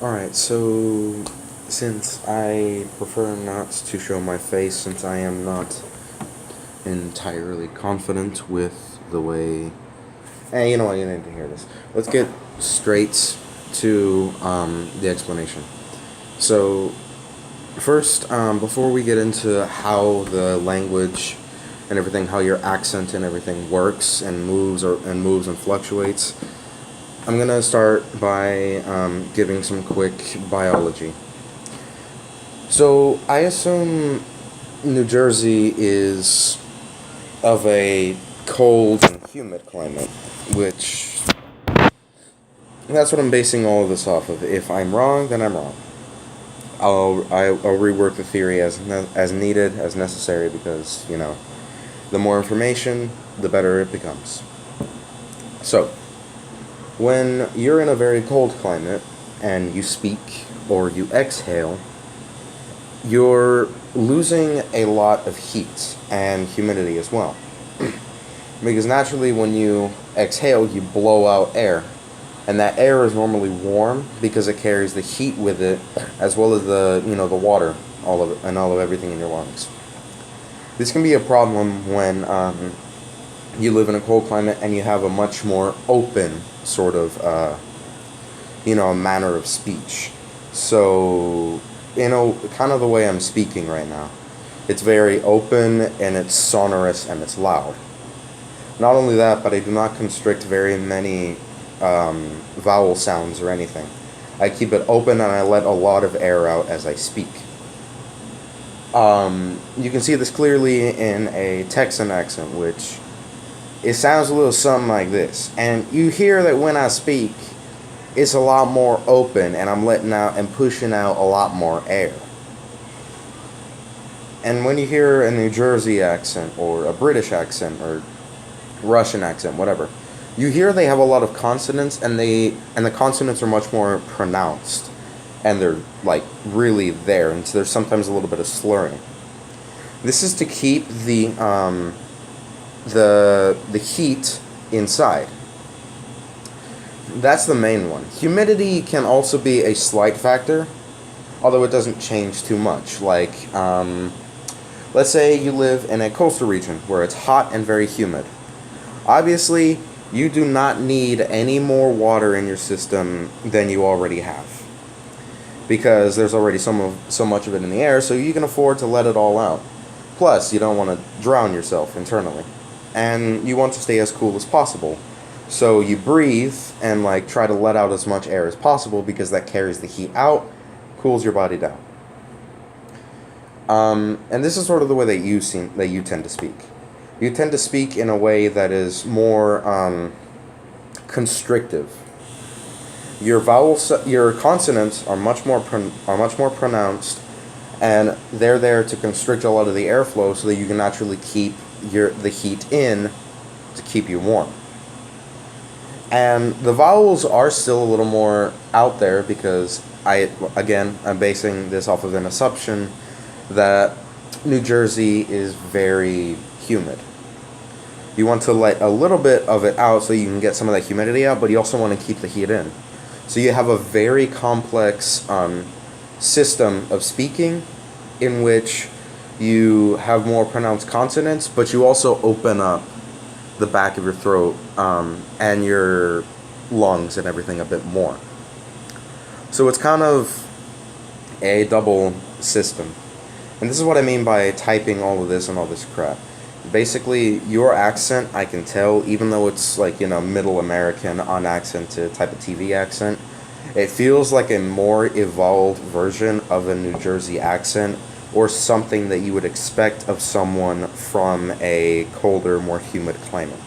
Alright, so since I prefer not to show my face, since I am not entirely confident with the way. You know what? You need to hear this. Let's get straight to the explanation. So, first, before we get into how the language and everything, how your accent and everything works and moves and fluctuates, I'm gonna start by giving some quick biology. So I assume New Jersey is of a cold and humid climate, which that's what I'm basing all of this off of. If I'm wrong, then I'm wrong. I'll rework the theory as needed, as necessary, because the more information, the better it becomes. So when you're in a very cold climate and you speak or you exhale, you're losing a lot of heat and humidity as well. Because naturally when you exhale, you blow out air. And that air is normally warm because it carries the heat with it, as well as the water, all of everything in your lungs. This can be a problem when you live in a cold climate and you have a much more open sort of manner of speech. So kind of the way I'm speaking right now, it's very open and it's sonorous and it's loud. Not only that, but I do not constrict very many vowel sounds or anything. I keep it open and I let a lot of air out as I speak. You can see this clearly in a Texan accent, which it sounds a little something like this. And you hear that when I speak, it's a lot more open and I'm letting out and pushing out a lot more air. And when you hear a New Jersey accent or a British accent or Russian accent, whatever, you hear they have a lot of consonants and the consonants are much more pronounced and they're like really there, and so there's sometimes a little bit of slurring. This is to keep the heat inside. That's the main one. Humidity can also be a slight factor, although it doesn't change too much. Like, let's say you live in a coastal region where it's hot and very humid. Obviously, you do not need any more water in your system than you already have, because there's already so much of it in the air, so you can afford to let it all out. Plus, you don't want to drown yourself internally, and you want to stay as cool as possible. So you breathe and try to let out as much air as possible, because that carries the heat out, cools your body down. And this is sort of the way that you tend to speak. You tend to speak in a way that is more constrictive. Your your consonants are much more pronounced, and they're there to constrict a lot of the airflow so that you can naturally keep the heat in to keep you warm. And the vowels are still a little more out there, because I'm basing this off of an assumption that New Jersey is very humid. You want to let a little bit of it out so you can get some of that humidity out, but you also want to keep the heat in. So you have a very complex system of speaking in which you have more pronounced consonants, but you also open up the back of your throat and your lungs and everything a bit more. So it's kind of a double system. And this is what I mean by typing all of this and all this crap. Basically, your accent, I can tell, even though it's middle American unaccented type of TV accent, it feels like a more evolved version of a New Jersey accent, or something that you would expect of someone from a colder, more humid climate.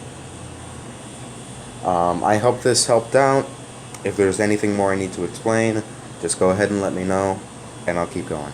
I hope this helped out. If there's anything more I need to explain, just go ahead and let me know, and I'll keep going.